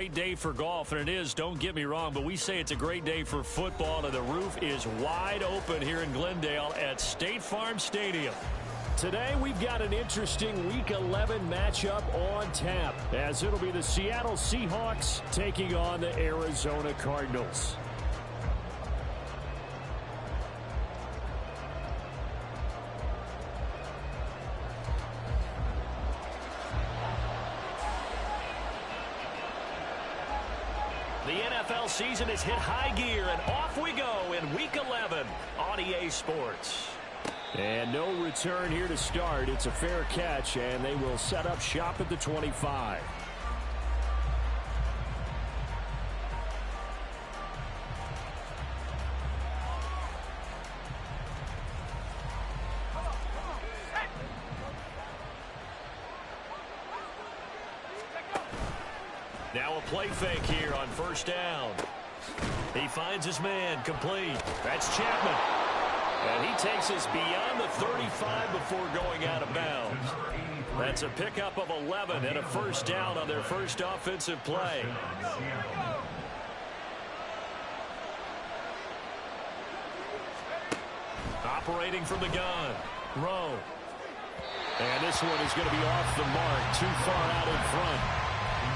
Great day for golf, and it is, don't get me wrong, but we say it's a great day for football, and the roof is wide open here in Glendale at State Farm Stadium. Today, we've got an interesting Week 11 matchup on tap, as it'll be the Seattle Seahawks taking on the Arizona Cardinals. The NFL season has hit high gear, and off we go in Week 11 on EA Sports. And no return here to start. It's a fair catch, and they will set up shop at the 25. Now a play fake here on first down. He finds his man, complete. That's Chapman. And he takes us beyond the 35 before going out of bounds. That's a pickup of 11 and a first down on their first offensive play. Operating from the gun, Rowe. And this one is going to be off the mark, too far out in front.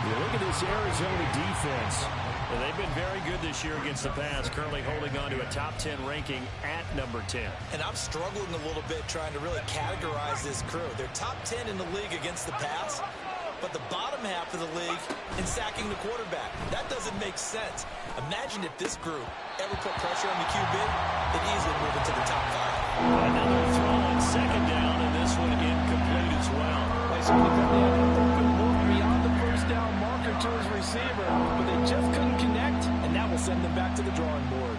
You look at this Arizona defense. And they've been very good this year against the pass, currently holding on to a top 10 ranking at number 10. And I'm struggling a little bit trying to really categorize this crew. They're top 10 in the league against the pass, but the bottom half of the league in sacking the quarterback. That doesn't make sense. Imagine if this group ever put pressure on the QB, they'd easily move it to the top 5. Another throw on second down, and this one incomplete as well. Beyond the first down marker to his receiver, but they just couldn't connect, and that will send them back to the drawing board.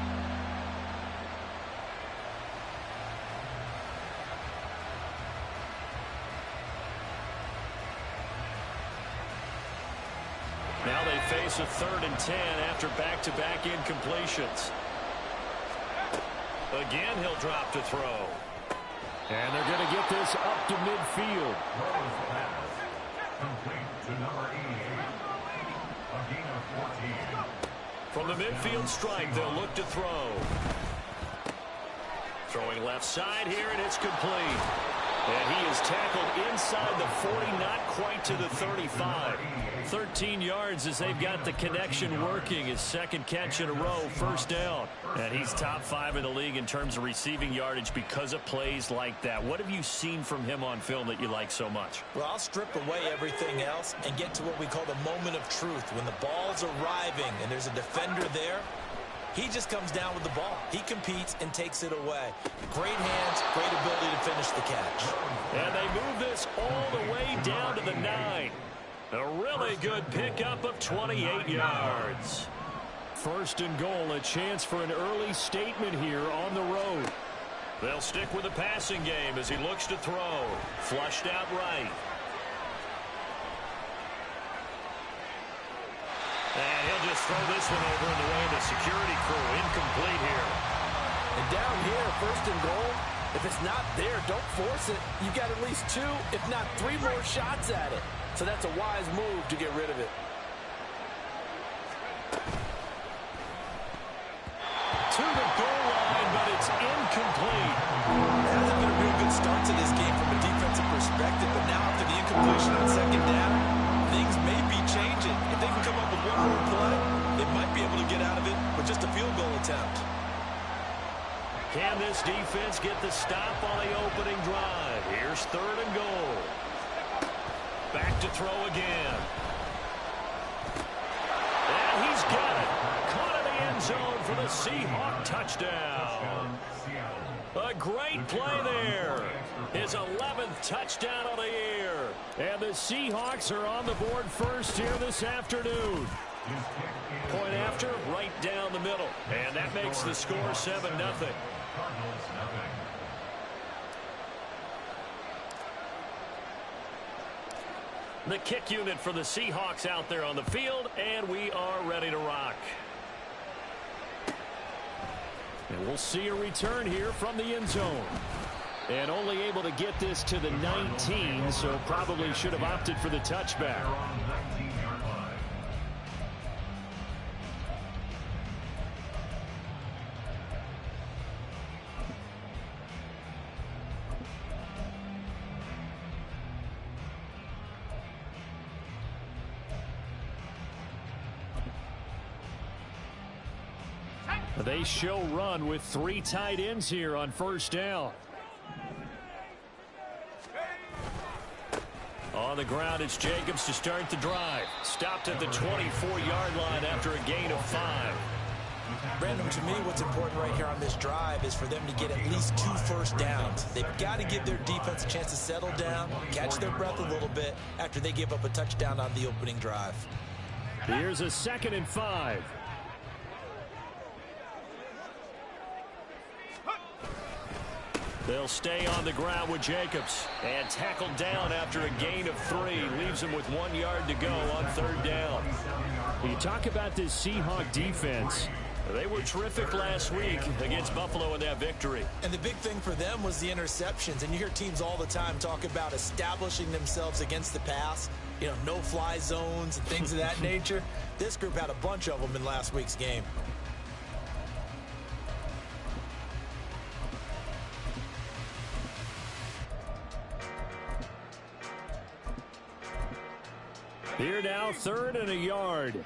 Now they face a 3rd and 10 after back-to-back incompletions. Again, he'll drop to throw. And they're going to get this up to midfield. Complete to number 88. A gain of 14. From the midfield strike, they'll look to throw. Throwing left side here, and it's complete. And he is tackled inside the 40, not quite to the 35. 13 yards as they've got the connection working. His second catch in a row, first down. And he's top 5 in the league in terms of receiving yardage because of plays like that. What have you seen from him on film that you like so much? Well, I'll strip away everything else and get to what we call the moment of truth. When the ball's arriving and there's a defender there, he just comes down with the ball. He competes and takes it away. Great hands, great ability to finish the catch. And they move this all the way down to the 9. A really good pickup of 28 yards. First and goal, a chance for an early statement here on the road. They'll stick with the passing game as he looks to throw. Flushed out right. And he'll just throw this one over in the way of the security crew. Incomplete here. And down here, first and goal, if it's not there, don't force it. You've got at least 2, if not 3 more shots at it. So that's a wise move to get rid of it. To the goal line, but it's incomplete. That hasn't been a real good start to this game from a defensive perspective, but now after the incompletion on second down, things may be changing. If they can come up with one more play, they might be able to get out of it with just a field goal attempt. Can this defense get the stop on the opening drive? Here's 3rd and goal. Back to throw again. And he's got it. Caught in the end zone for the Seahawk touchdown. A great play there. His 11th touchdown on the year. And the Seahawks are on the board first here this afternoon. Point after, right down the middle. And that makes the score 7-0. The kick unit for the Seahawks out there on the field, and we are ready to rock. And we'll see a return here from the end zone. And only able to get this to the 19, so probably should have opted for the touchback. They show run with 3 tight ends here on first down. On the ground, it's Jacobs to start the drive. Stopped at the 24-yard line after a gain of 5. Brandon, to me, what's important right here on this drive is for them to get at least 2 first downs. They've got to give their defense a chance to settle down, catch their breath a little bit after they give up a touchdown on the opening drive. Here's a 2nd and 5. They'll stay on the ground with Jacobs. And tackled down after a gain of 3. Leaves him with 1 yard to go on 3rd down. You talk about this Seahawk defense. They were terrific last week against Buffalo in that victory. And the big thing for them was the interceptions. And you hear teams all the time talk about establishing themselves against the pass. You know, no-fly zones and things of that nature. This group had a bunch of them in last week's game. Here now, 3rd and a yard.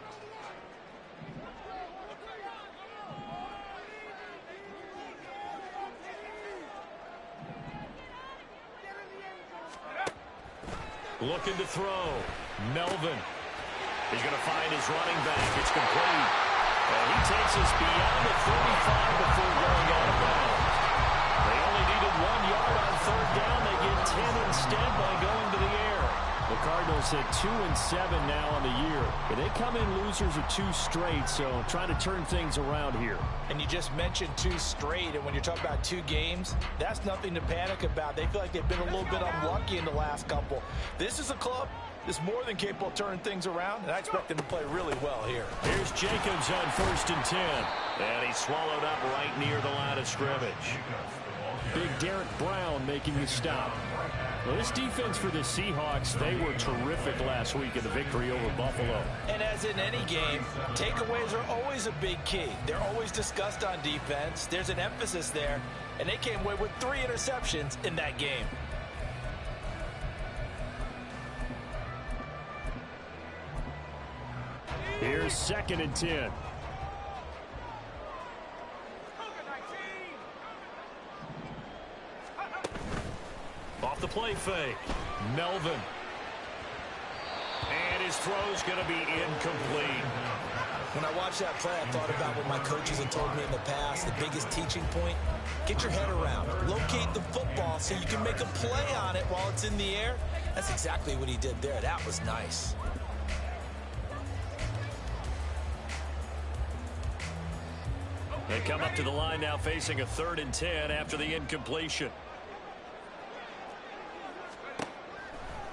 Looking to throw. Melvin. He's going to find his running back. It's complete. And he takes us beyond the 35 before going out of bounds. They only needed 1 yard on 3rd down. They get 10 instead by going to the air. The Cardinals at 2-7 now on the year. But they come in losers of 2 straight, so trying to turn things around here. And you just mentioned 2 straight, and when you're talking about 2 games, that's nothing to panic about. They feel like they've been a little bit unlucky in the last couple. This is a club that's more than capable of turning things around, and I expect them to play really well here. Here's Jacobs on 1st and 10. And he's swallowed up right near the line of scrimmage. Big Derek Brown making the stop. Well, this defense for the Seahawks, they were terrific last week in the victory over Buffalo. And as in any game, takeaways are always a big key. They're always discussed on defense. There's an emphasis there, and they came away with 3 interceptions in that game. Here's 2nd and 10. Off the play fake. Melvin. And his throw's going to be incomplete. When I watched that play, I thought about what my coaches had told me in the past. The biggest teaching point, get your head around. Locate the football so you can make a play on it while it's in the air. That's exactly what he did there. That was nice. They come up to the line now facing a 3rd and 10 after the incompletion.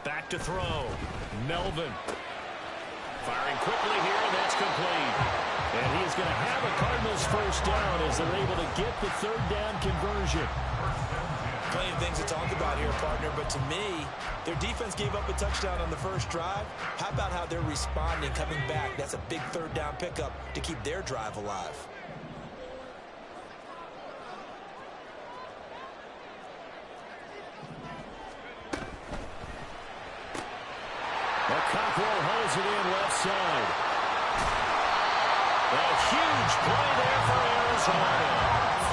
Back to throw. Melvin. Firing quickly here, and that's complete. And he is going to have a Cardinals first down as they're able to get the 3rd down conversion. Plenty of things to talk about here, partner, but to me, their defense gave up a touchdown on the first drive. How about how they're responding, coming back? That's a big 3rd down pickup to keep their drive alive. Cockrell holds it in left side. A huge play there for Arizona.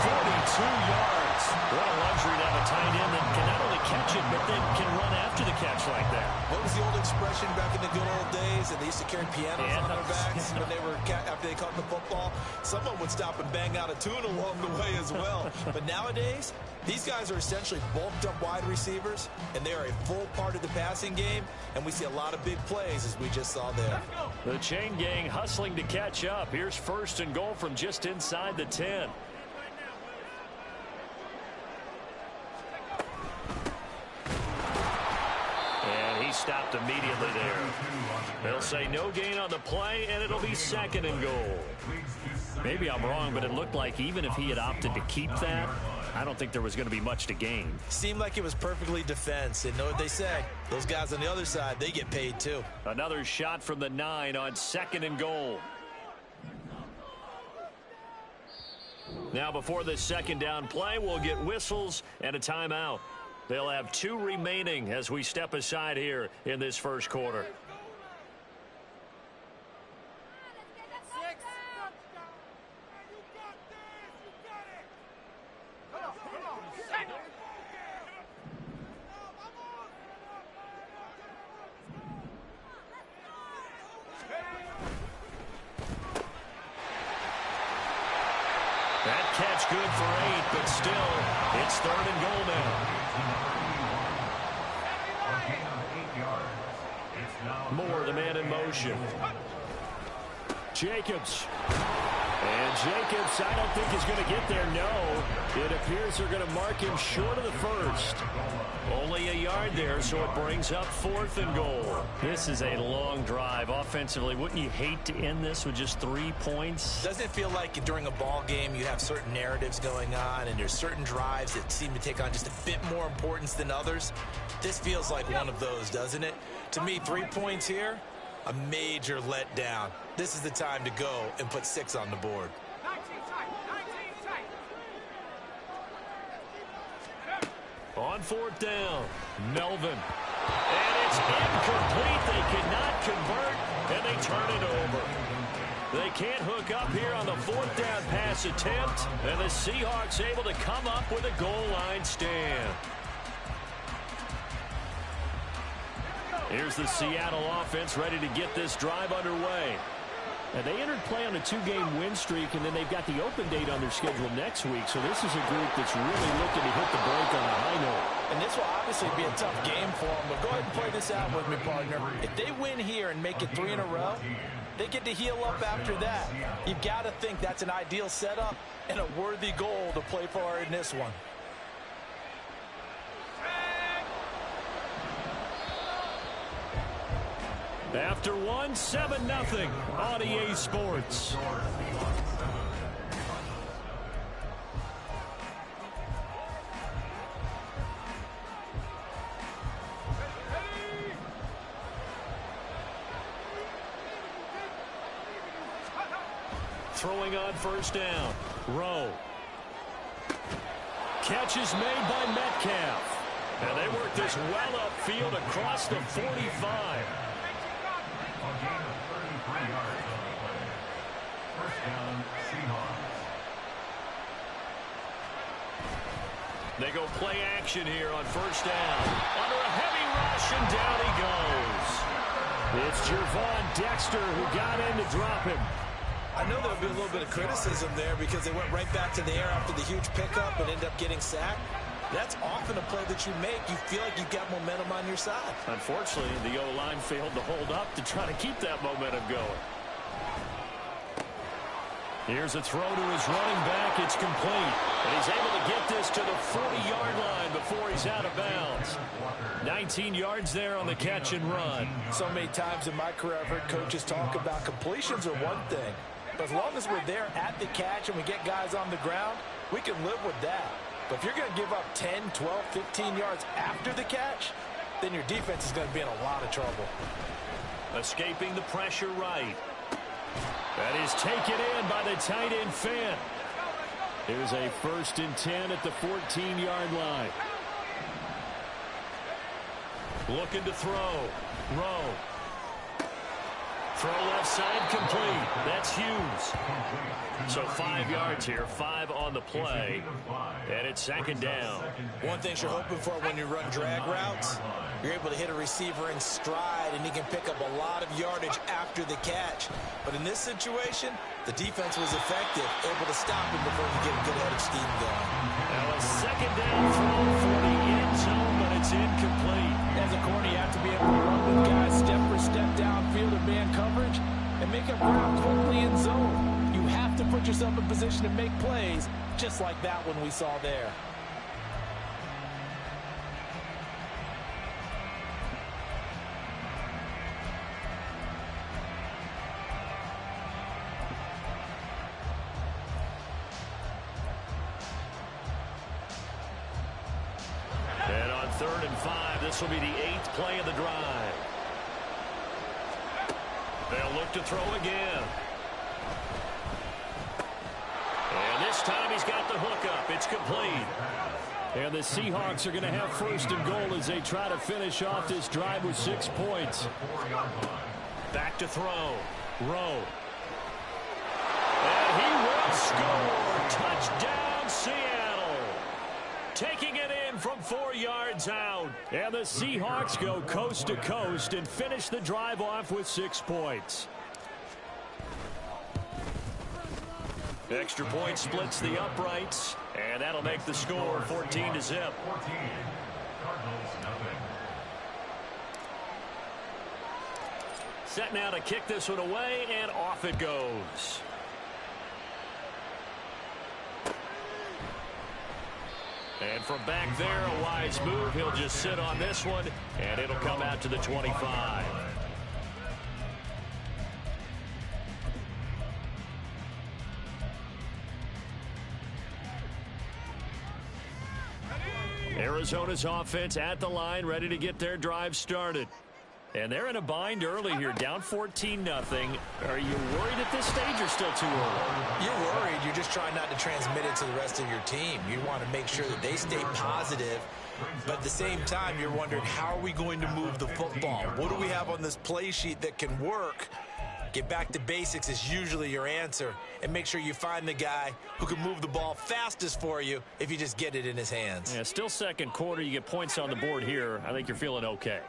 42 yards. What a luxury to have a tight end that can not only catch it, but then can run after the catch like that. What was the old expression back in the good old days? And they used to carry pianos on their backs when they were after they caught the football. Someone would stop and bang out a tune along the way as well. But nowadays, these guys are essentially bulked up wide receivers, and they are a full part of the passing game, and we see a lot of big plays as we just saw there. The chain gang hustling to catch up. Here's 1st and goal from just inside the 10. And he stopped immediately there. They'll say no gain on the play, and it'll be 2nd and goal. Maybe I'm wrong, but it looked like even if he had opted to keep that, I don't think there was going to be much to gain. Seemed like it was perfectly defense. And know what they say? Those guys on the other side, they get paid too. Another shot from the 9 on 2nd and goal. Now before the 2nd down play, we'll get whistles and a timeout. They'll have 2 remaining as we step aside here in this first quarter. catch good for 8, but still, it's 3rd and goal now. Moore, the man in motion. Jacobs. And Jacobs, I don't think he's going to get there. No, it appears they're going to mark him short of the first. Only a yard there, so it brings up 4th and goal. This is a long drive offensively. Wouldn't you hate to end this with just 3 points? Doesn't it feel like during a ball game you have certain narratives going on and there's certain drives that seem to take on just a bit more importance than others? This feels like one of those, doesn't it? To me, 3 points here, a major letdown. This is the time to go and put 6 on the board. On 4th down, Melvin. And it's incomplete. They cannot convert, and they turn it over. They can't hook up here on the 4th down pass attempt, and the Seahawks able to come up with a goal line stand. Here's the Seattle offense ready to get this drive underway. And they entered play on a 2-game win streak, and then they've got the open date on their schedule next week. So this is a group that's really looking to hit the break on a high note. And this will obviously be a tough game for them, but go ahead and play this out with me, partner. If they win here and make it 3 in a row, they get to heal up after that. You've got to think that's an ideal setup and a worthy goal to play for in this one. After 1, 7-0 on EA Sports. Throwing on 1st down. Rowe. Catch is made by Metcalf. And they work this well upfield across the 45. A gain of 33 yards on the play. 1st down, Seahawks. They go play action here on 1st down. Under a heavy rush, and down he goes. It's Gervon Dexter who got in to drop him. I know there'll be a little bit of criticism there because they went right back to the air after the huge pickup and ended up getting sacked. That's often a play that you make. You feel like you've got momentum on your side. Unfortunately, the O-line failed to hold up to try to keep that momentum going. Here's a throw to his running back. It's complete. And he's able to get this to the 40-yard line before he's out of bounds. 19 yards there on the catch and run. So many times in my career I've heard coaches talk about completions are one thing. But as long as we're there at the catch and we get guys on the ground, we can live with that. But if you're going to give up 10, 12, 15 yards after the catch, then your defense is going to be in a lot of trouble. Escaping the pressure right. That is taken in by the tight end Fant. Here's a 1st and 10 at the 14-yard line. Looking to throw. Rowe. Throw left side complete. That's Hughes. So 5 yards here, 5 on the play. And it's 2nd down. One thing you're hoping for when you run drag routes, you're able to hit a receiver in stride and he can pick up a lot of yardage after the catch. But in this situation, the defense was effective, able to stop him before you get a good head of steam going. Now a 2nd down throw for the end zone, but it's incomplete. As a corner, you have to be able to run with guys step for step downfield in man coverage and make up ground quickly in zone. You have to put yourself in position to make plays, just like that one we saw there. And on 3rd and 5, this will be the 8th play of the drive. They'll look to throw again. And this time he's got the hookup. It's complete. And the Seahawks are going to have 1st and goal as they try to finish off this drive with 6 points. Back to throw. Rowe. And he will score. Touchdown, Seattle. Taking it in from 4 yards out. And the Seahawks go coast to coast and finish the drive off with 6 points. Extra point splits the uprights, and that'll make the score 14-0. Set now to kick this one away, and off it goes. And from back there, a wise move. He'll just sit on this one, and it'll come out to the 25. Arizona's offense at the line, ready to get their drive started. And they're in a bind early here, down 14-0. Are you worried at this stage or still too early? You're worried. You're just trying not to transmit it to the rest of your team. You want to make sure that they stay positive. But at the same time, you're wondering, how are we going to move the football? What do we have on this play sheet that can work? Get back to basics is usually your answer. And make sure you find the guy who can move the ball fastest for you if you just get it in his hands. Yeah, still second quarter. You get points on the board here. I think you're feeling okay.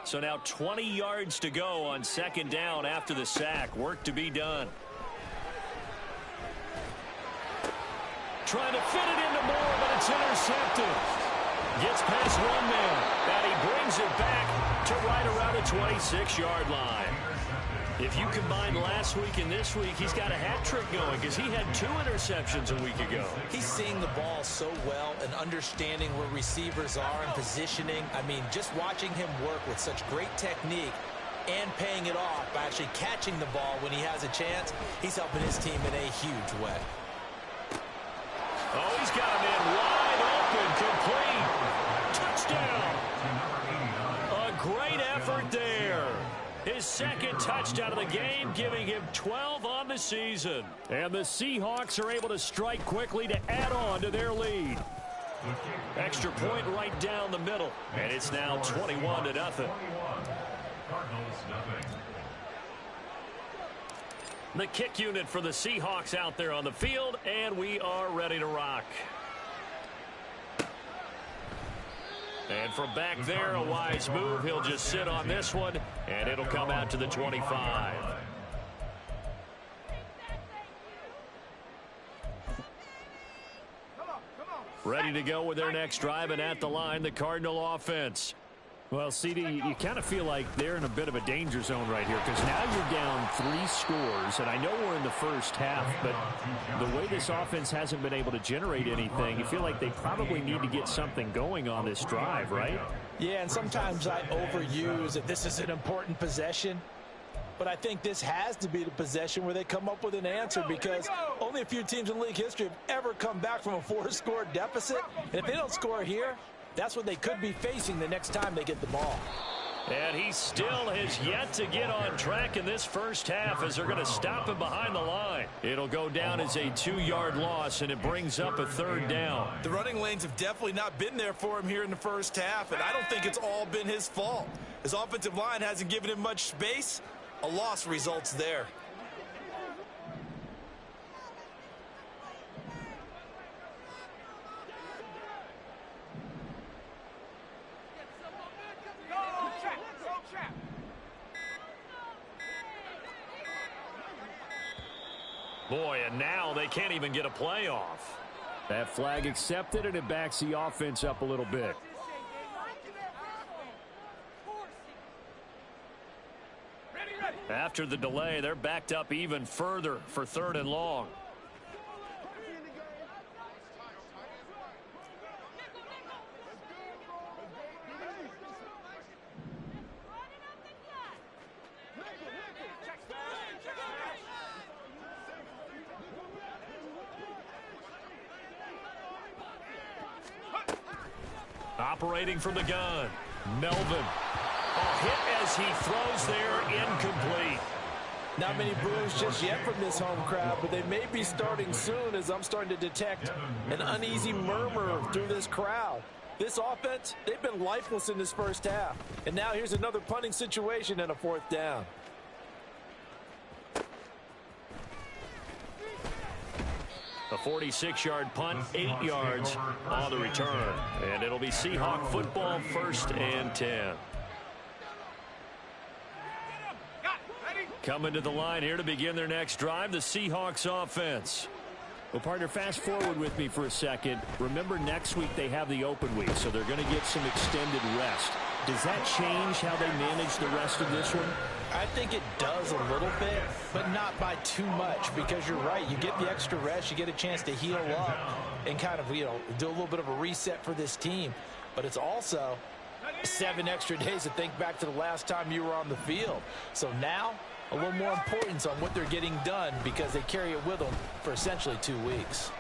So now 20 yards to go on second down after the sack. Work to be done. Trying to fit it into Moore, but it's intercepted. Gets past one man, and he brings it back to right around the 26-yard line. If you combine last week and this week, he's got a hat trick going because he had 2 interceptions a week ago. He's seeing the ball so well and understanding where receivers are and positioning. I mean, just watching him work with such great technique and paying it off by actually catching the ball when he has a chance, he's helping his team in a huge way. Oh, he's got a man wide open, complete. Touchdown. A great effort there. His second touchdown of the game, giving him 12 on the season. And the Seahawks are able to strike quickly to add on to their lead. Extra point right down the middle. And it's now 21-0. The kick unit for the Seahawks out there on the field, and we are ready to rock. And from back there, a wise move. He'll just sit on this one, and it'll come out to the 25. Ready to go with their next drive, and at the line, the Cardinal offense. Well, CD, you kind of feel like they're in a bit of a danger zone right here because now you're down 3 scores, and I know we're in the first half, but the way this offense hasn't been able to generate anything, you feel like they probably need to get something going on this drive, right? Yeah, and sometimes I overuse that this is an important possession, but I think this has to be the possession where they come up with an answer because only a few teams in league history have ever come back from a 4-score deficit, and if they don't score here, that's what they could be facing the next time they get the ball. And he still has yet to get on track in this first half as they're going to stop him behind the line. It'll go down as a 2-yard loss, and it brings up a 3rd down. The running lanes have definitely not been there for him here in the first half, and I don't think it's all been his fault. His offensive line hasn't given him much space. A loss results there. Boy, and now they can't even get a play off. That flag accepted, and it backs the offense up a little bit. After the delay, they're backed up even further for 3rd and long. Operating from the gun, Melvin. A hit as he throws there, incomplete. Not many boos just yet from this home crowd, but they may be starting soon as I'm starting to detect an uneasy murmur through this crowd. This offense, they've been lifeless in this first half. And now here's another punting situation and a 4th down. A 46-yard punt, 8 yards on the return. And it'll be Seahawk football, 1st and 10. Coming to the line here to begin their next drive, the Seahawks offense. Well, partner, fast forward with me for a second. Remember, next week they have the open week, so they're going to get some extended rest. Does that change how they manage the rest of this one? I think it does a little bit, but not by too much, because you're right. You get the extra rest, you get a chance to heal up and kind of, do a little bit of a reset for this team. But it's also 7 extra days to think back to the last time you were on the field. So now, a little more importance on what they're getting done because they carry it with them for essentially 2 weeks.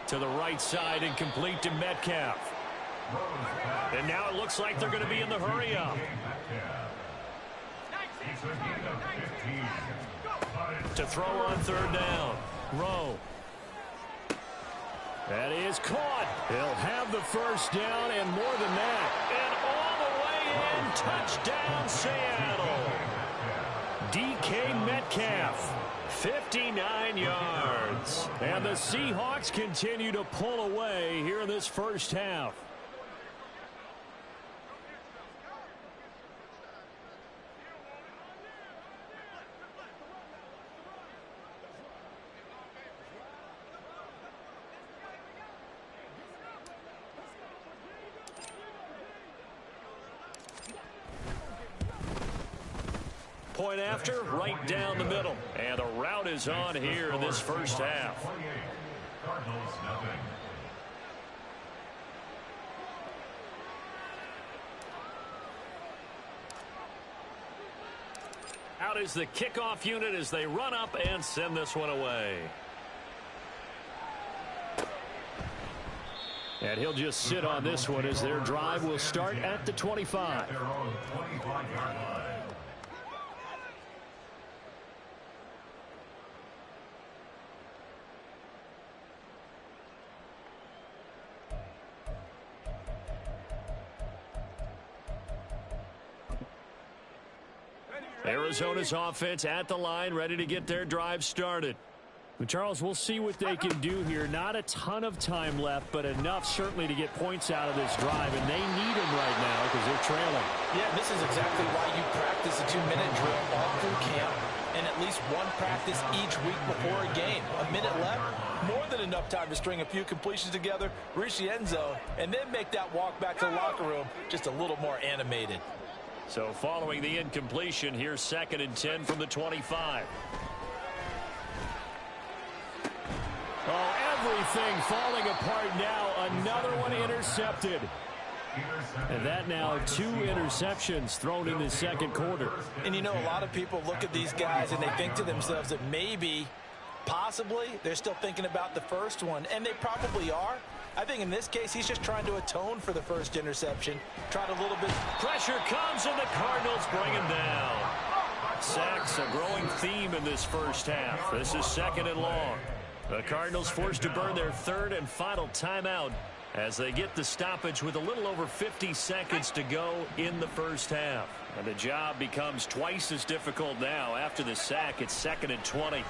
To the right side and complete to Metcalf. And now it looks like they're going to be in the hurry-up. To throw on 3rd down. Rowe. That is caught. He'll have the 1st down and more than that. And all the way in. Touchdown, Seattle. DK Metcalf. 59 yards. And the Seahawks continue to pull away here in this first half. Point after, right down the middle. And the route is on here in this first half. Out is the kickoff unit as they run up and send this one away. And he'll just sit on this one as their drive will start at the 25. Arizona's offense at the line, ready to get their drive started. But Charles, we'll see what they can do here. Not a ton of time left, but enough certainly to get points out of this drive, and they need them right now because they're trailing. Yeah, this is exactly why you practice a 2-minute drill all through camp and at least one practice each week before a game. A minute left, more than enough time to string a few completions together, reach the end zone, and then make that walk back to the locker room just a little more animated. So following the incompletion, here's 2nd and 10 from the 25. Oh, everything falling apart now. Another one intercepted. And that now 2 interceptions thrown in the second quarter. And a lot of people look at these guys and they think to themselves that maybe, possibly, they're still thinking about the first one. And they probably are. I think in this case, he's just trying to atone for the first interception. Tried a little bit. Pressure comes and the Cardinals bring him down. Sacks, a growing theme in this first half. This is 2nd and long. The Cardinals forced to burn their 3rd and final timeout as they get the stoppage with a little over 50 seconds to go in the first half. And the job becomes twice as difficult now after the sack. It's 2nd and 20.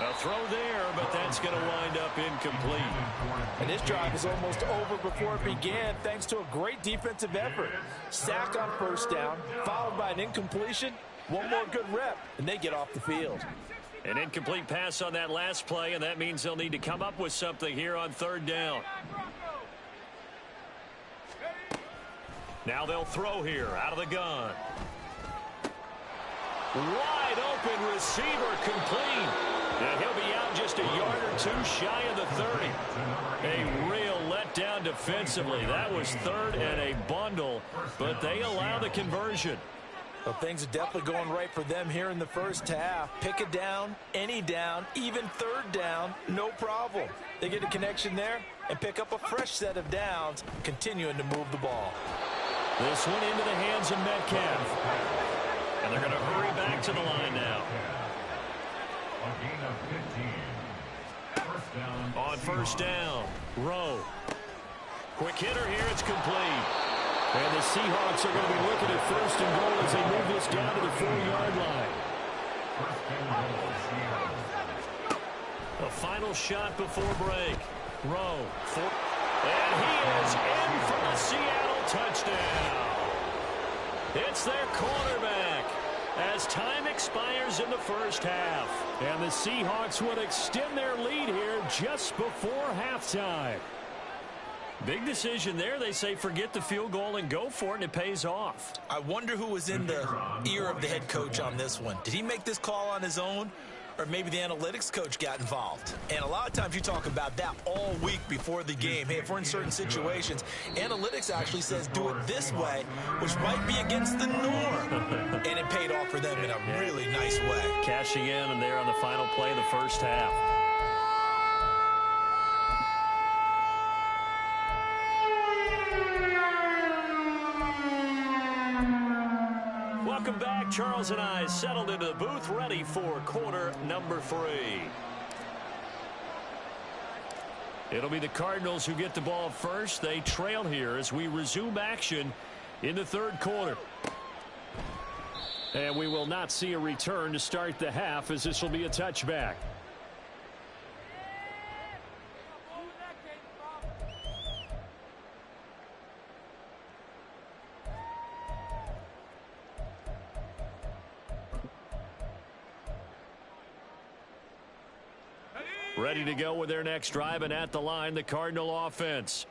A throw there, but that's going to wind up incomplete. And this drive is almost over before it began thanks to a great defensive effort. Sack on 1st down, followed by an incompletion. One more good rep, and they get off the field. An incomplete pass on that last play, and that means they'll need to come up with something here on 3rd down. Now they'll throw here out of the gun. Wide open receiver complete. And he'll be out just a yard or 2 shy of the 30. A real letdown defensively. That was 3rd and a bundle, but they allow the conversion. Well, things are definitely going right for them here in the first half. Pick a down, any down, even 3rd down, no problem. They get a connection there and pick up a fresh set of downs, continuing to move the ball. This one into the hands of Metcalf. And they're going to hurry back to the line now. On 1st down, Rowe. Quick hitter here, it's complete. And the Seahawks are going to be looking at 1st and goal as they move this down to the 4-yard line. The final shot before break. Rowe. And he is in for the Seattle touchdown. It's their cornerback as time expires in the first half. And the Seahawks would extend their lead here just before halftime. Big decision there. They say forget the field goal and go for it, and it pays off. I wonder who was in the ear of the head coach on this one. Did he make this call on his own? Or maybe the analytics coach got involved. And a lot of times you talk about that all week before the game. Hey, if we're in certain situations, analytics actually says do it this way, which might be against the norm. And it paid off for them in a really nice way. Cashing in and there on the final play of the first half. Welcome back. Charles and I settled into the booth, ready for quarter number 3. It'll be the Cardinals who get the ball first. They trail here as we resume action in the third quarter. And we will not see a return to start the half, as this will be a touchback. Ready to go with their next drive, and at the line, the Cardinal offense.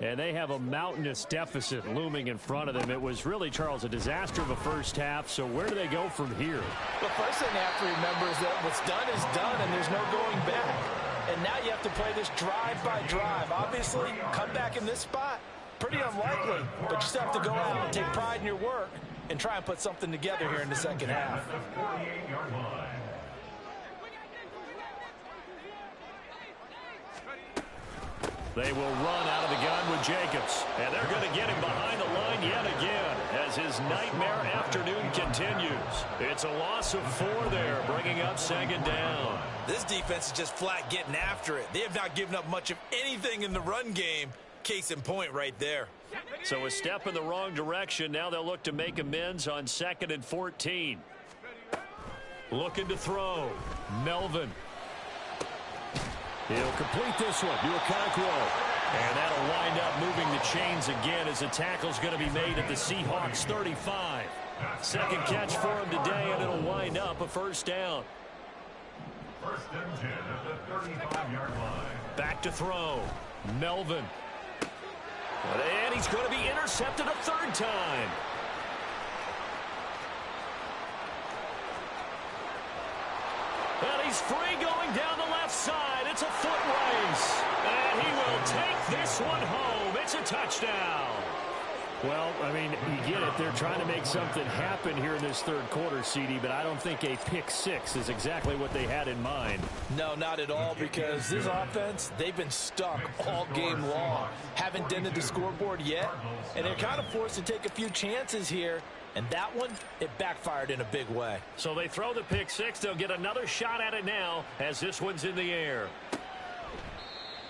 And they have a mountainous deficit looming in front of them. It was really, Charles, a disaster of a first half. So where do they go from here? The first thing they have to remember is that what's done is done, and there's no going back. And now you have to play this drive by drive. Obviously, come back in this spot, pretty unlikely. But you still have to go out and take pride in your work and try and put something together here in the second half. They will run out of the gun with Jacobs. And they're going to get him behind the line yet again as his nightmare afternoon continues. It's a loss of 4 there, bringing up second down. This defense is just flat getting after it. They have not given up much of anything in the run game. Case in point right there. So a step in the wrong direction. Now they'll look to make amends on 2nd and 14. Looking to throw. Melvin. He'll complete this one to Okonkwo. And that'll wind up moving the chains again as the tackle's going to be made at the Seahawks 35. Second catch for him today, and it'll wind up a first down. First and 10 at the 35-yard line. Back to throw. Melvin. And he's going to be intercepted a third time. And he's free going down the left side. It's a foot race. And he will take this one home. It's a touchdown. Well, I mean, you get it. They're trying to make something happen here in this third quarter, CD, but I don't think a pick 6 is exactly what they had in mind. No, not at all, because this offense, they've been stuck all game long. Haven't dented the scoreboard yet, and they're kind of forced to take a few chances here. And that one, it backfired in a big way. So they throw the pick 6. They'll get another shot at it now as this one's in the air.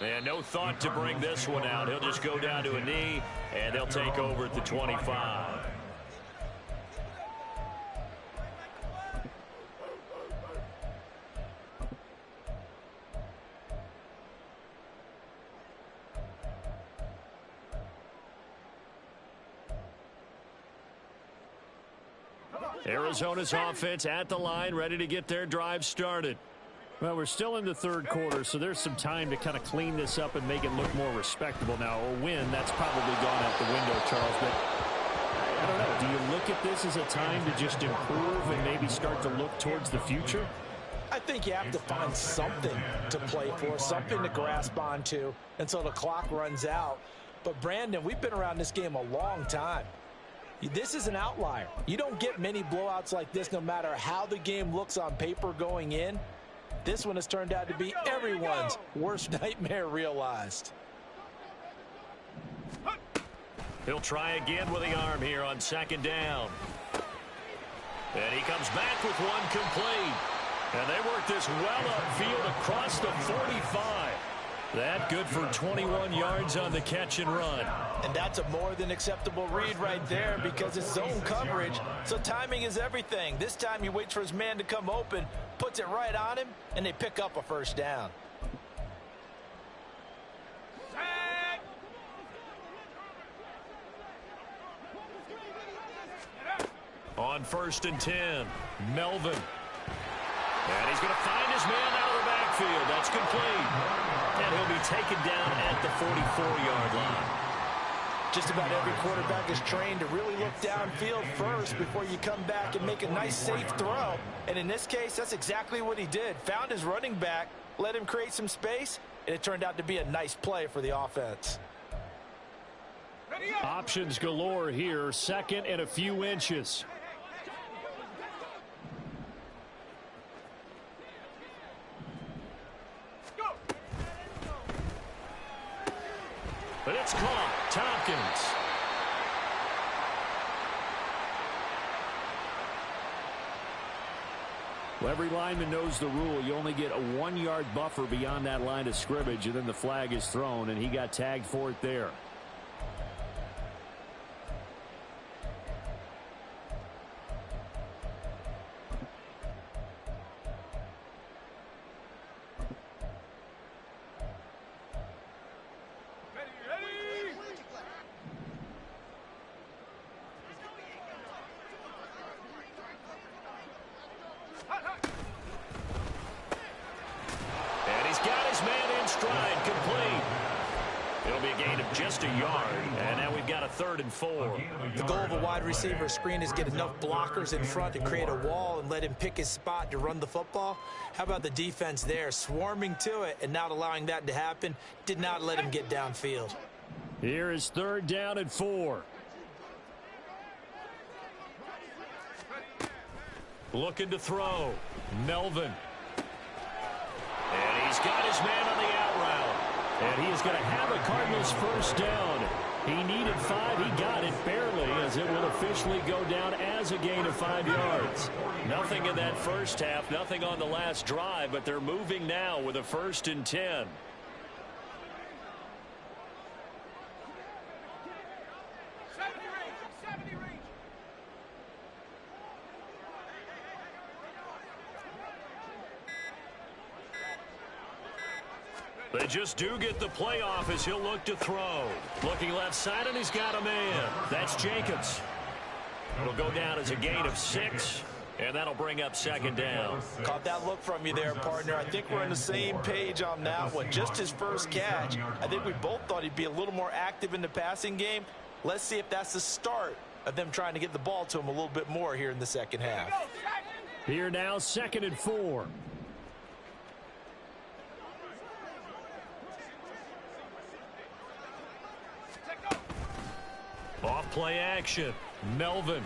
And no thought to bring this one out. He'll just go down to a knee, and they'll take over at the 25. Arizona's offense at the line, ready to get their drive started. Well, we're still in the third quarter, so there's some time to kind of clean this up and make it look more respectable. Now, a win, that's probably gone out the window, Charles, but I don't know. Do you look at this as a time to just improve and maybe start to look towards the future? I think you have to find something to play for, something to grasp onto until the clock runs out. But, Brandon, we've been around this game a long time. This is an outlier. You don't get many blowouts like this no matter how the game looks on paper going in. This one has turned out to be everyone's worst nightmare realized. He'll try again with the arm here on second down. And he comes back with one complete. And they work this well upfield across the 45. That good for 21 yards on the catch and run. And that's a more than acceptable read right there because it's zone coverage, so timing is everything. This time he waits for his man to come open, puts it right on him, and they pick up a first down. On 1st and 10, Melvin. And he's going to find his man out of the backfield. That's complete. And he'll be taken down at the 44-yard line. Just about every quarterback is trained to really look downfield first before you come back and make a nice, safe throw. And in this case, that's exactly what he did. Found his running back, let him create some space, and it turned out to be a nice play for the offense. Options galore here, 2nd and a few inches. But it's caught. Tompkins. Well, every lineman knows the rule. You only get a 1-yard buffer beyond that line of scrimmage, and then the flag is thrown, and he got tagged for it there. Just a yard, and now we've got a 3rd and 4. The goal of a wide receiver screen is get enough blockers in front to create a wall and let him pick his spot to run the football. How about the defense there, swarming to it and not allowing that to happen? Did not let him get downfield. Here is 3rd down and 4. Looking to throw. Melvin. And he's got his man on the out route. And he is going to have a Cardinals 1st down. He needed 5. He got it barely, as it will officially go down as a gain of 5 yards. Nothing in that first half, nothing on the last drive, but they're moving now with a 1st and 10. They just do get the playoff as he'll look to throw. Looking left side, and he's got a man. That's Jacobs. It'll go down as a gain of 6, and that'll bring up 2nd down. Caught that look from you there, partner. I think we're on the same page on that one. Just his first catch. I think we both thought he'd be a little more active in the passing game. Let's see if that's the start of them trying to get the ball to him a little bit more here in the second half. Here now, 2nd and 4. Off play action. Melvin.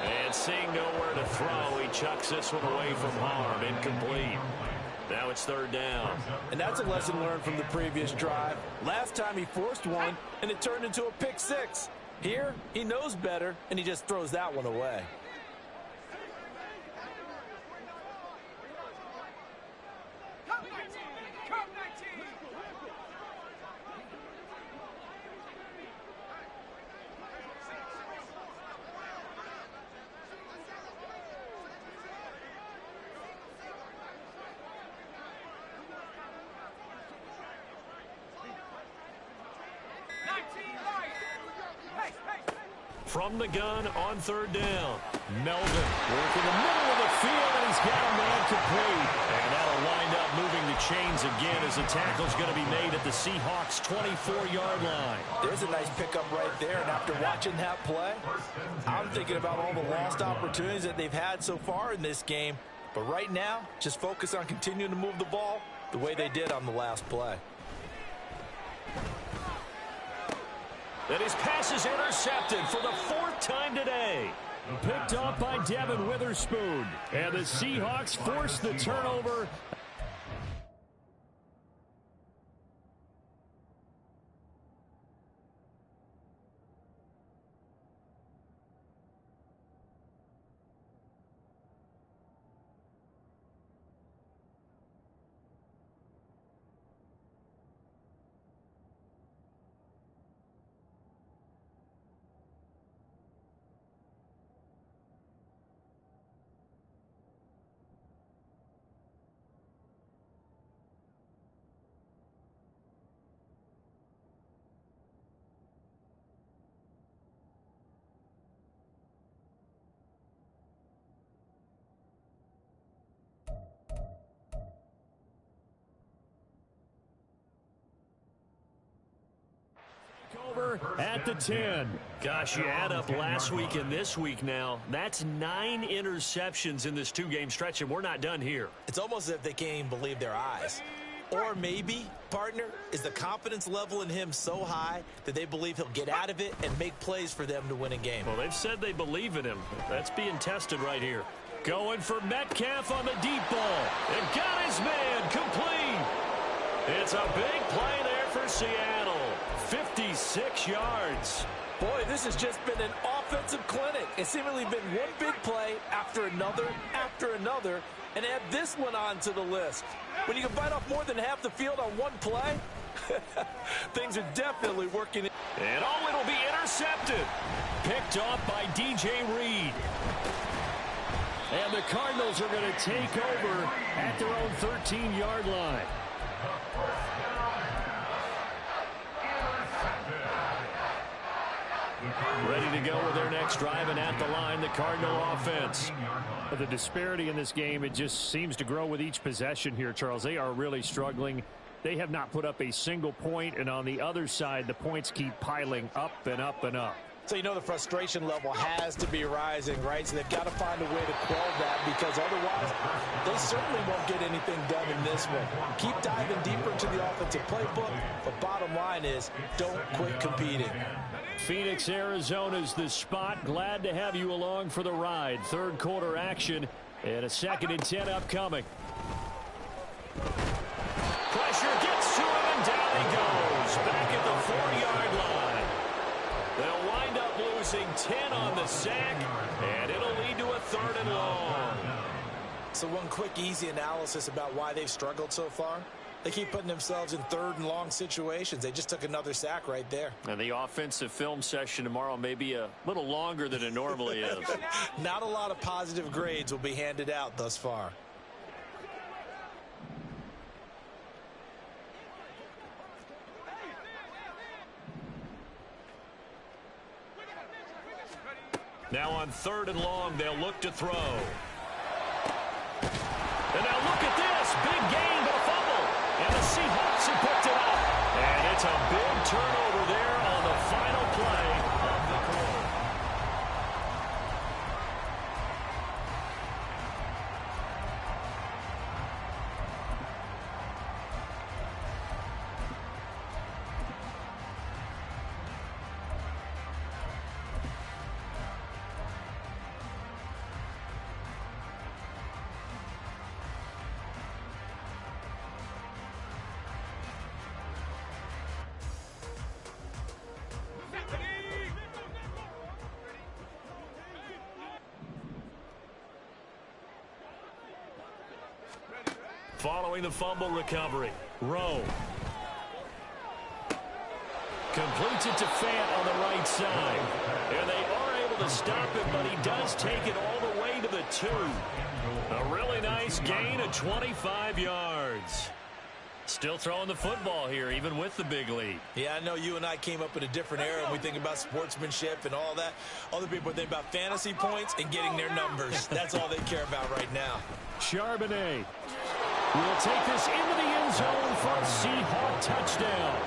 And seeing nowhere to throw, he chucks this one away from harm. Incomplete. Now it's 3rd down. And that's a lesson learned from the previous drive. Last time he forced one, and it turned into a pick 6. Here, he knows better, and he just throws that one away. From the gun on 3rd down. Melvin working the middle of the field, and he's got a man complete. And that'll wind up moving the chains again as the tackle's going to be made at the Seahawks' 24-yard line. There's a nice pickup right there, and after watching that play, I'm thinking about all the lost opportunities that they've had so far in this game. But right now, just focus on continuing to move the ball the way they did on the last play. And his pass is intercepted for the 4th time today. Picked off by Devin Witherspoon. And the Seahawks force the turnover. here at the 10. Gosh, you add up last week and this week now. That's 9 interceptions in this 2-game stretch, and we're not done here. It's almost as if they can't even believe their eyes. Or maybe, partner, is the confidence level in him so high that they believe he'll get out of it and make plays for them to win a game. Well, they've said they believe in him. That's being tested right here. Going for Metcalf on the deep ball. And got his man complete. It's a big play there for Seattle. 56 yards. Boy, this has just been an offensive clinic. It's seemingly been one big play after another, and add this one onto the list. When you can bite off more than half the field on one play, things are definitely working. And it'll be intercepted. Picked off by DJ Reed. And the Cardinals are going to take over at their own 13-yard line. Ready to go with their next drive, and at the line, the Cardinal offense. The disparity in this game, it just seems to grow with each possession here, Charles. They are really struggling. They have not put up a single point, and on the other side, the points keep piling up and up and up. So you know the frustration level has to be rising, right? So they've got to find a way to quell that, because otherwise they certainly won't get anything done in this one. Keep diving deeper into the offensive playbook, but bottom line is don't quit competing. Phoenix, Arizona's the spot. Glad to have you along for the ride. Third quarter action and a 2nd and 10 upcoming. Pressure gets to him and down he goes. Back at the 4-yard line. They'll wind up losing 10 on the sack, and it'll lead to a 3rd and long. So one quick, easy analysis about why they've struggled so far. They keep putting themselves in 3rd and long situations. They just took another sack right there. And the offensive film session tomorrow may be a little longer than it normally is. Not a lot of positive grades will be handed out thus far. Now on 3rd and long, they'll look to throw. And now look at this. Big gain, but a fumble. And the Seahawks have picked it up. And it's a big turnover there on the final play of the quarter. Following the fumble recovery, Rowe completes it to Fant on the right side. And they are able to stop him, but he does take it all the way to the 2. A really nice gain of 25 yards. Still throwing the football here, even with the big lead. Yeah, I know you and I came up in a different era, and we think about sportsmanship and all that. Other people think about fantasy points and getting their numbers. That's all they care about right now. Charbonnet will take this into the end zone for a Seahawk touchdown.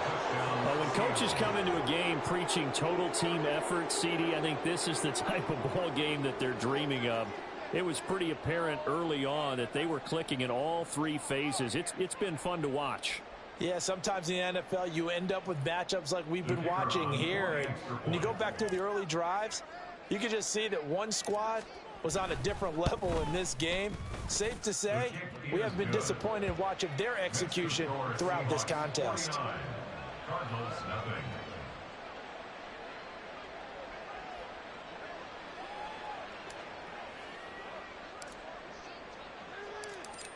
Well, when coaches come into a game preaching total team effort, CD, I think this is the type of ball game that they're dreaming of. It was pretty apparent early on that they were clicking in all 3 phases. It's been fun to watch. Yeah, sometimes in the NFL you end up with matchups like we've been watching here. And when you go back through the early drives, you can just see that one squad was on a different level in this game. Safe to say, we have been disappointed in watching their execution throughout this contest. Cardinals, nothing.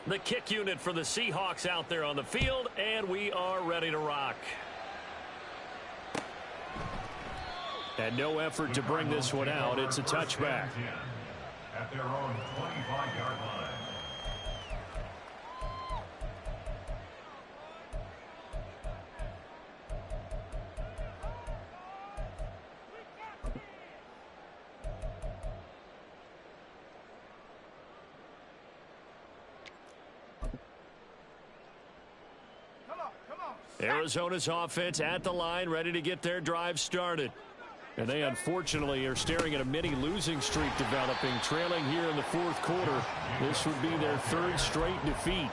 The kick unit for the Seahawks out there on the field, and we are ready to rock. And no effort to bring this one out. It's a touchback. At their own 25-yard line. Arizona's offense at the line, ready to get their drive started. And they unfortunately are staring at a mini losing streak developing, trailing here in the fourth quarter. This would be their third straight defeat.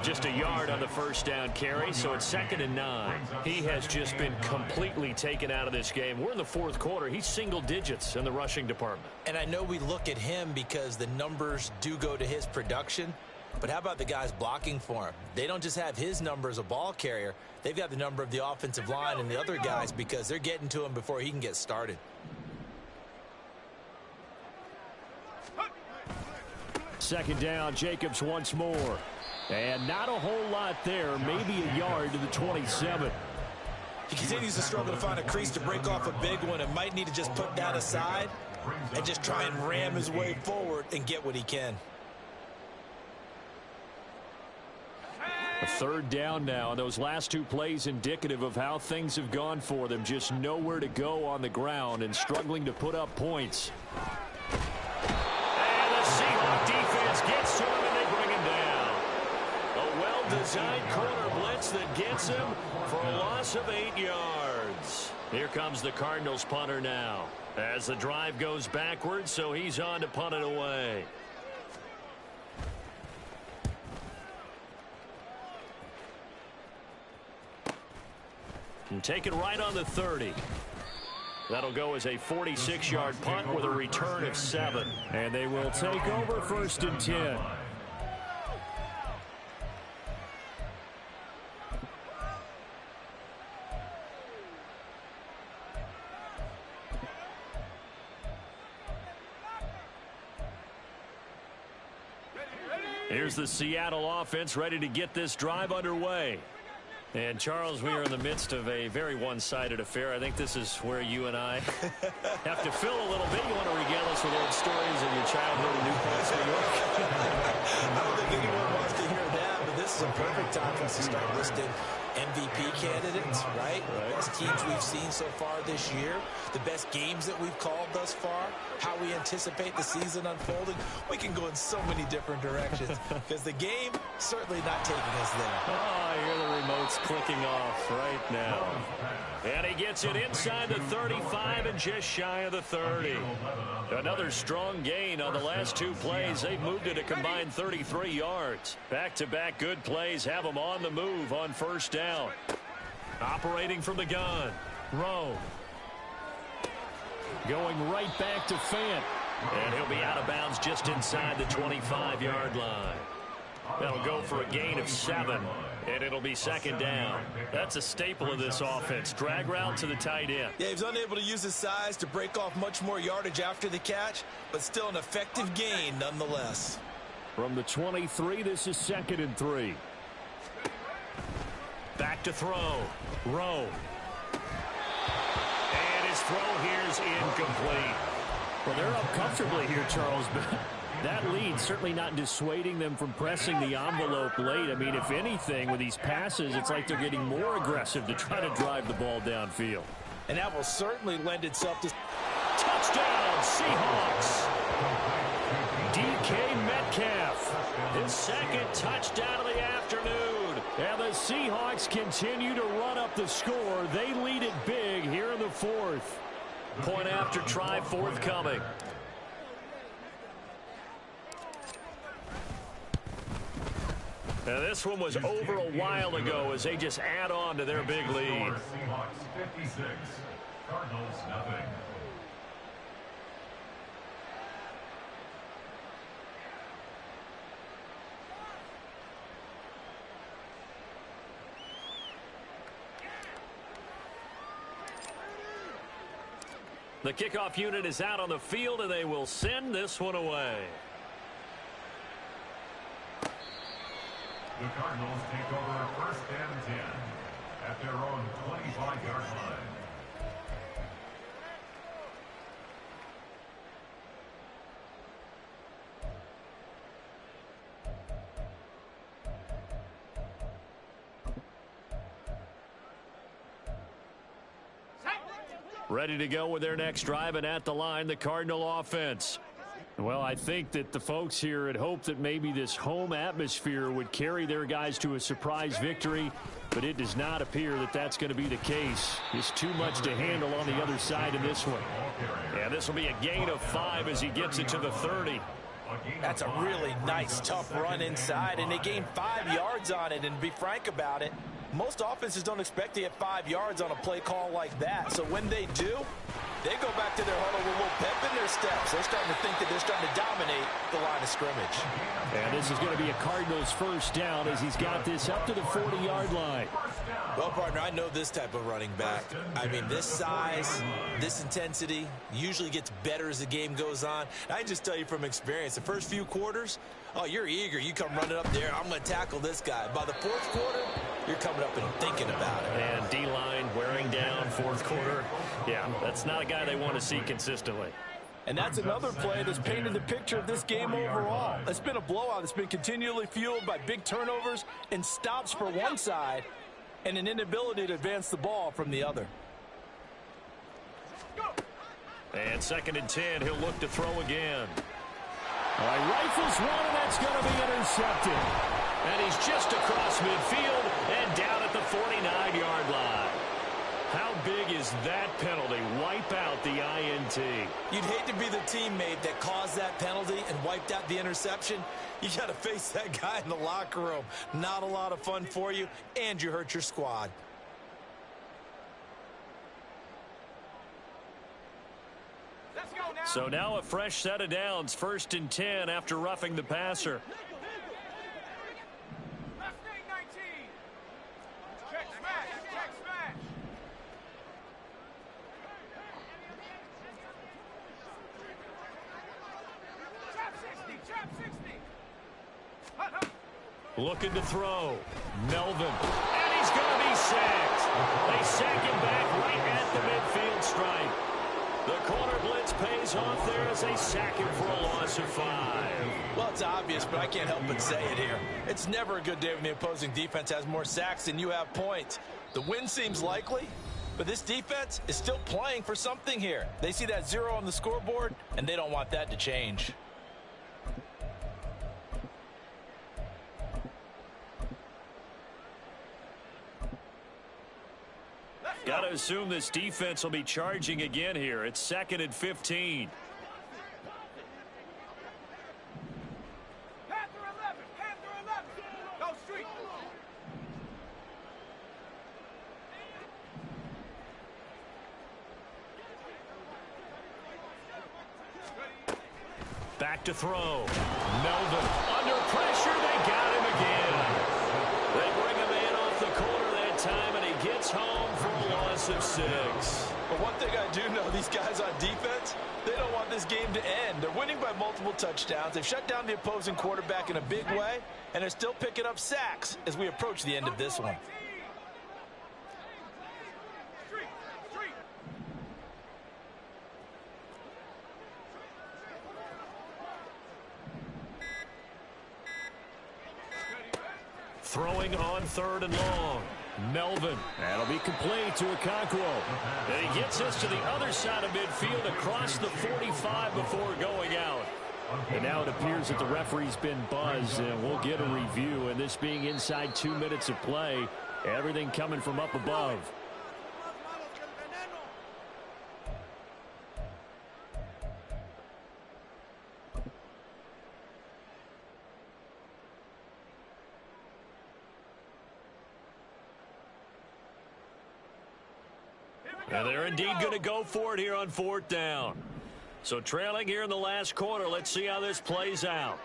Just a yard on the first down carry, so it's 2nd and 9. He has just been completely taken out of this game. We're in the fourth quarter. He's single digits in the rushing department. And I know we look at him because the numbers do go to his production, but how about the guys blocking for him? They don't just have his number as a ball carrier. They've got the number of the offensive line and the other guys because they're getting to him before he can get started. Second down, Jacobs once more. And not a whole lot there, maybe a yard to the 27. He continues to struggle to find a crease to break off a big one and might need to just put that aside and just try and ram his way forward and get what he can. A third down now, and those last two plays indicative of how things have gone for them. Just nowhere to go on the ground and struggling to put up points. And the Seahawks defense gets to him, and they bring him down. A well-designed corner blitz that gets him for a loss of 8 yards. Here comes the Cardinals punter now as the drive goes backwards, so he's on to punt it away. And take it right on the 30. That'll go as a 46-yard punt with a return of 7. And they will take over 1st and 10. Here's the Seattle offense ready to get this drive underway. And, Charles, we are in the midst of a very one-sided affair. I think this is where you and I have to fill a little bit. You want to regale us with old stories of your childhood in New Paltz, New York? I don't think anyone wants to hear that, but this is a perfect time for us to start listing MVP candidates, right? The best teams we've seen so far this year, the best games that we've called thus far, how we anticipate the season unfolding. We can go in so many different directions because the game certainly not taking us there. Oh, I hear the remote's clicking off right now. And he gets it inside the 35 and just shy of the 30. Another strong gain on the last two plays. They've moved it a combined 33 yards. Back-to-back good plays have them on the move on first down. Operating from the gun. Rowe. Going right back to Fant. And he'll be out of bounds just inside the 25-yard line. That'll go for a gain of 7, and it'll be 2nd down. That's a staple of this offense. Drag route to the tight end. Yeah, he was unable to use his size to break off much more yardage after the catch, but still an effective gain nonetheless. From the 23, this is 2nd and 3. Back to throw. Rowe. And his throw here's incomplete. Well, they're up comfortably here, Charles, but that lead certainly not dissuading them from pressing the envelope late. I mean, if anything, with these passes, it's like they're getting more aggressive to try to drive the ball downfield. And that will certainly lend itself to... Touchdown, Seahawks. DK Metcalf, his 2nd touchdown of the afternoon. And the Seahawks continue to run up the score. They lead it big here in the 4th. Point after try forthcoming. Now this one was over a while ago as they just add on to their big lead. Seahawks 56, Cardinals nothing. The kickoff unit is out on the field, and they will send this one away. The Cardinals take over 1st and 10 at their own 25-yard line. Ready to go with their next drive, and at the line, the Cardinal offense. Well, I think that the folks here had hoped that maybe this home atmosphere would carry their guys to a surprise victory, but it does not appear that that's going to be the case. It's too much to handle on the other side in this one. And this will be a gain of 5 as he gets it to the 30. That's a really nice, tough run inside, and they gained 5 yards on it. And to be frank about it, most offenses don't expect to get 5 yards on a play call like that. So when they do, they go back to their huddle with a little pep in their steps. They're starting to think that they're starting to dominate the line of scrimmage. And this is going to be a Cardinals first down as he's got this up to the 40-yard line. Well, partner, I know this type of running back. I mean, this size, this intensity usually gets better as the game goes on. And I can just tell you from experience, the first few quarters, oh, you're eager. You come running up there, I'm going to tackle this guy. By the fourth quarter, you're coming up and thinking about it. And D-line wearing down fourth quarter. Yeah, that's not a guy they want to see consistently. And that's another play that's painted the picture of this game overall. It's been a blowout. It's been continually fueled by big turnovers and stops for one side and an inability to advance the ball from the other. And 2nd and 10, he'll look to throw again. All right, rifles one, and that's going to be intercepted. And he's just across midfield and down at the 49-yard line. How big is that penalty? Wipe out the INT. You'd hate to be the teammate that caused that penalty and wiped out the interception. You got to face that guy in the locker room. Not a lot of fun for you, and you hurt your squad. So now a fresh set of downs. 1st and 10 after roughing the passer. Looking to throw. Melvin. And he's going to be sacked. They sack him back right at the midfield stripe. The corner blitz pays off there as they sack him for a loss of 5. Well, it's obvious, but I can't help but say it here. It's never a good day when the opposing defense has more sacks than you have points. The win seems likely, but this defense is still playing for something here. They see that 0 on the scoreboard, and they don't want that to change. Got to assume this defense will be charging again here. It's 2nd and 15. Go street. Back to throw. Melvin under pressure. They got him again. They bring him in off the corner that time, and he gets home for a loss of 6. But one thing I do know, these guys on defense, they don't want this game to end. They're winning by multiple touchdowns. They've shut down the opposing quarterback in a big way, and they're still picking up sacks as we approach the end of this one. Throwing on 3rd and long. Melvin. That'll be complete to Okonkwo. And he gets us to the other side of midfield across the 45 before going out. And now it appears that the referee's been buzzed, and we'll get a review. And this being inside 2 minutes of play, everything coming from up above. And they're indeed going to go for it here on 4th down. So trailing here in the last quarter. Let's see how this plays out.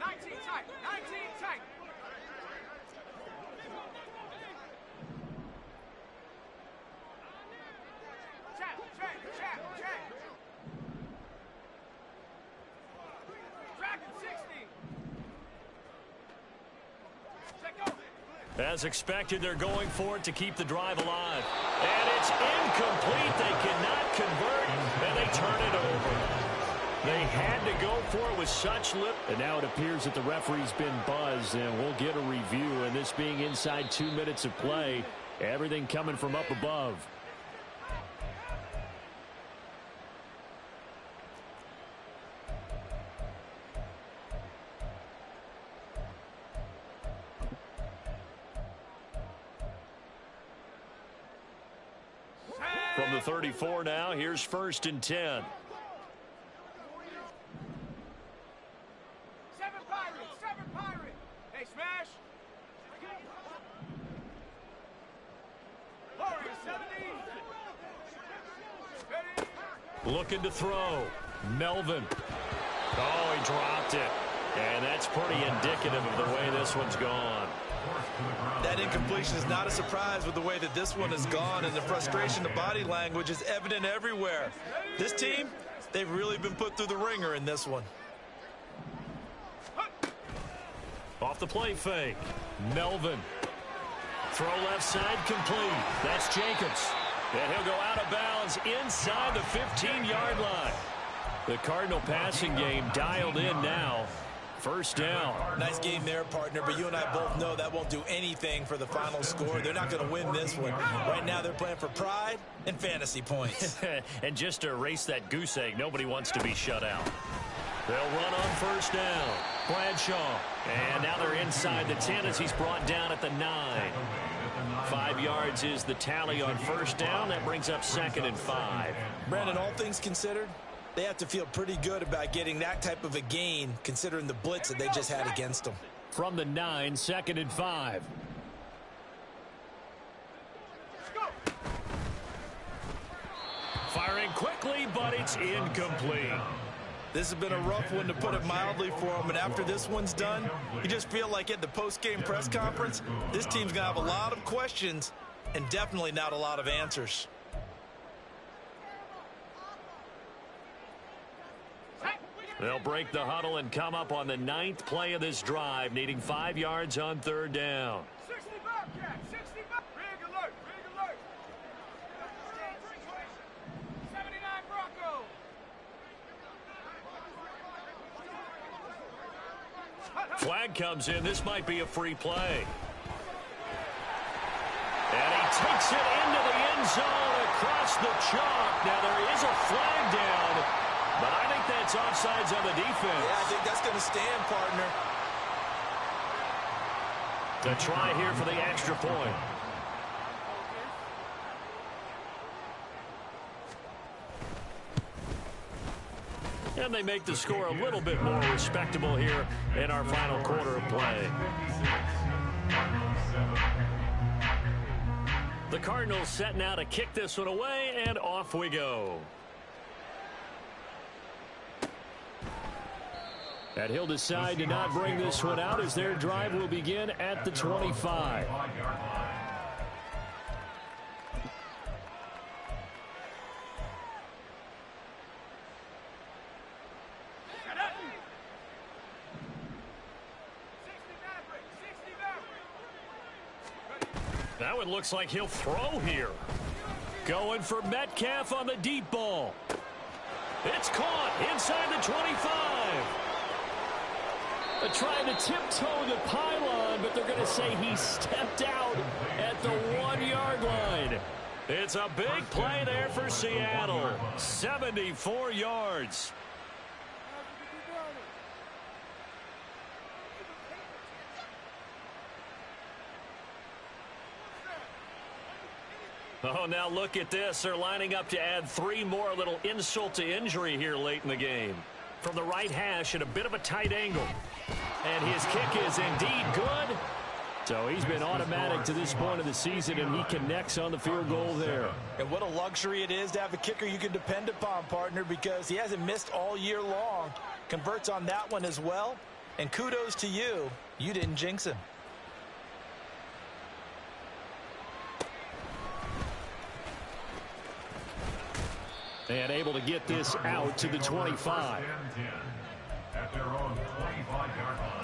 19 tight. 19 tight. Check. Dragon 60. Check over. As expected, they're going for it to keep the drive alive. And it's incomplete. They cannot convert, and they turn it over. They had to go for it with such lip. And now it appears that the referee's been buzzed, and we'll get a review. And this being inside 2 minutes of play, everything coming from up above. From the 34 now, here's 1st and 10. 7 Pirates, 7 Pirates. Hey, smash. Warriors, 70. Ready. Looking to throw. Melvin. Oh, he dropped it. And that's pretty indicative of the way this one's gone. That incompletion is not a surprise with the way that this one has gone, and the frustration, the body language is evident everywhere. This team, they've really been put through the ringer in this one. Off the play fake. Melvin. Throw left side complete. That's Jacobs. And he'll go out of bounds inside the 15-yard line. The Cardinal passing game dialed in now. 1st down. Nice game there, partner, but you and I both know that won't do anything for the final score. They're not going to win this one. Right now they're playing for pride and fantasy points. And just to erase that goose egg, nobody wants to be shut out. They'll run on 1st down. Bradshaw. And now they're inside the 10 as he's brought down at the 9. 5 yards is the tally on 1st down. That brings up 2nd and 5. Brandon, all things considered, they have to feel pretty good about getting that type of a gain, considering the blitz that they just had against them. From the 9, 2nd and 5. Firing quickly, but it's incomplete. This has been a rough one, to put it mildly, for them. And after this one's done, you just feel like at the post-game press conference, this team's going to have a lot of questions and definitely not a lot of answers. They'll break the huddle and come up on the 9th play of this drive, needing 5 yards on 3rd down. 60 Bobcat, 60 Bobcat. Rig alert, rig alert. 79 Bronco. Flag comes in. This might be a free play. And he takes it into the end zone across the chalk. Now there is a flag down, but I think that's offsides on the defense. Yeah, I think that's going to stand, partner. To try here for the extra point. And they make the score a little bit more respectable here in our final quarter of play. The Cardinals set now to kick this one away, and off we go. And he'll decide to not bring this one out as their drive will begin at the 25. Now it looks like he'll throw here. Going for Metcalf on the deep ball. It's caught inside the 25. They're trying to tiptoe the pylon, but they're going to say he stepped out at the 1-yard line. It's a big play there for Seattle. 74 yards. Oh, now look at this. They're lining up to add 3 more, little insult to injury here late in the game. From the right hash at a bit of a tight angle. And his kick is indeed good. So he's been automatic to this point of the season, and he connects on the field goal there. And what a luxury it is to have a kicker you can depend upon, partner, because he hasn't missed all year long. Converts on that one as well. And kudos to you. You didn't jinx him. And able to get this out to the 25. At their own 25-yard line.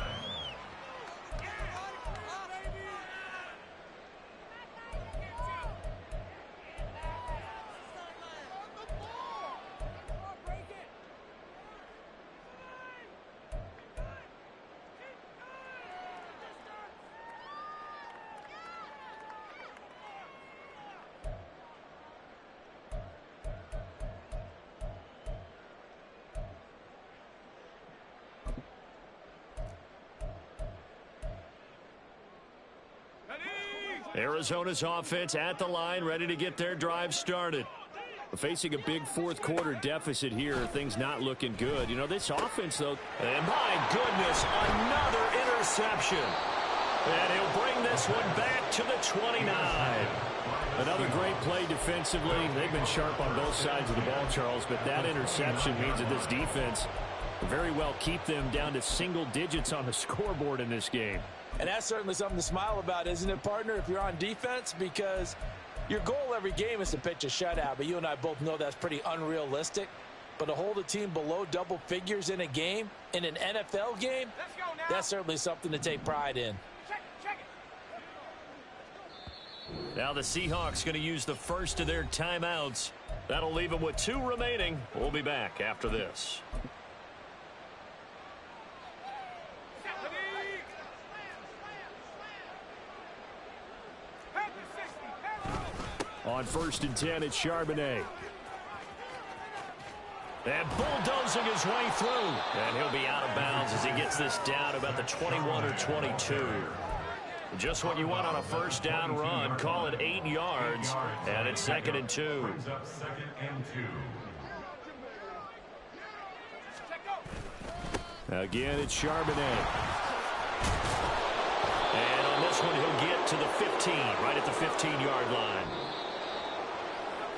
Arizona's offense at the line, ready to get their drive started. Facing a big fourth-quarter deficit here, things not looking good. You know, this offense, though, and my goodness, another interception. And he'll bring this one back to the 29. Another great play defensively. They've been sharp on both sides of the ball, Charles, but that interception means that this defense very well keep them down to single digits on the scoreboard in this game. And that's certainly something to smile about, isn't it, partner, if you're on defense? Because your goal every game is to pitch a shutout, but you and I both know that's pretty unrealistic. But to hold a team below double figures in a game, in an NFL game, that's certainly something to take pride in. Now the Seahawks going to use the first of their timeouts. That'll leave them with 2 remaining. We'll be back after this. On 1st and 10, it's Charbonnet. And bulldozing his way through. And he'll be out of bounds as he gets this down about the 21 or 22. Just what you want on a first down run. Call it 8 yards. And it's 2nd and 2. Again, it's Charbonnet. And on this one, he'll get to the 15, right at the 15-yard line.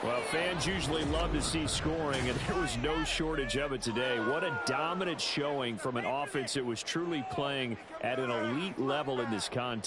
Well, fans usually love to see scoring, and there was no shortage of it today. What a dominant showing from an offense that was truly playing at an elite level in this contest.